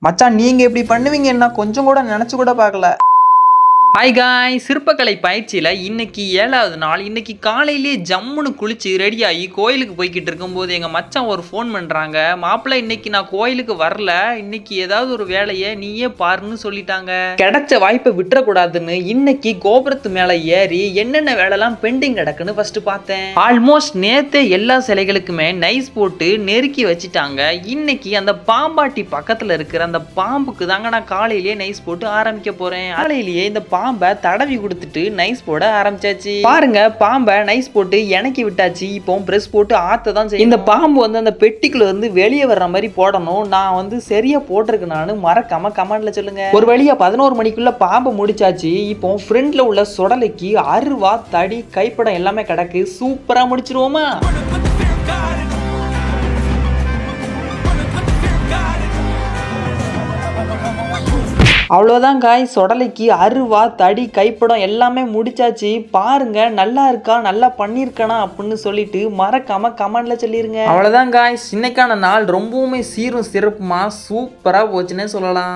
மச்சான் நீங்க இப்படி பண்ணுவீங்கன்னா கொஞ்சம் கூட நினைச்சு கூட பார்க்கல. ஹாய் காய், சிற்பக்கலை பயிற்சியில் இன்னைக்கு 7வது நாள். இன்னைக்கு காலையிலே ஜம்முன்னு குளிச்சு ரெடியாகி கோயிலுக்கு போய்கிட்டு இருக்கும்போது எங்கள் மச்சான் ஒரு ஃபோன் பண்ணுறாங்க. மாப்பிள்ளை இன்னைக்கு நான் கோயிலுக்கு வரல, இன்னைக்கு ஏதாவது ஒரு வேலையை நீயே பாருன்னு சொல்லிட்டாங்க. கிடைச்ச வாய்ப்பை விட்டுறக்கூடாதுன்னு இன்னைக்கு கோபுரத்து மேலே ஏறி என்னென்ன வேலைலாம் பெண்டிங் கிடக்குன்னு ஃபர்ஸ்ட் பார்த்தேன். ஆல்மோஸ்ட் நேத்தே எல்லா சிலைகளுக்குமே நைஸ் போட்டு நெருக்கி வச்சுட்டாங்க. இன்னைக்கு அந்த பாம்பாட்டி பக்கத்தில் இருக்கிற அந்த பாம்புக்கு தாங்க நான் காலையிலேயே நைஸ் போட்டு ஆரம்பிக்க போகிறேன். காலையிலேயே இந்த பாம்பை தடவி கொடுத்துட்டு நைஸ் போட ஆரம்பிச்சாச்சு. பாருங்க, பாம்பை நைஸ் போட்டு இணக்கி விட்டாச்சு. இப்போ பிரஷ் போட்டு ஆத்த தான் செய்யும். இந்த பாம்பு வந்து அந்த பெட்டிக்குள்ள இருந்து வெளியே வர்ற மாதிரி போடணும். நான் வந்து சரியா போட்டிருக்கேன்னு மறக்காம கமெண்ட்ல சொல்லுங்க. ஒரு வழியா 11 மணிக்குள்ள பாம்பை முடிச்சாச்சு. இப்போ ஃப்ரண்ட்ல உள்ள சொடலைக்கு அருவா தடி கைப்படம் எல்லாமே கிடக்கு. சூப்பரா முடிச்சிருவோமா? அவ்வளோதான் காய், சொடலைக்கு அருவா தடி கைப்படம் எல்லாமே முடிச்சாச்சு. பாருங்க, நல்லா இருக்கா, நல்லா பண்ணியிருக்கனா அப்படின்னு சொல்லிட்டு மறக்காம கமெண்ட்ல சொல்லிருங்க. அவ்வளோதான் காய், இன்னைக்கான நாள் ரொம்பவுமே சீரும் சிறப்புமா சூப்பராக போச்சுன்னே சொல்லலாம்.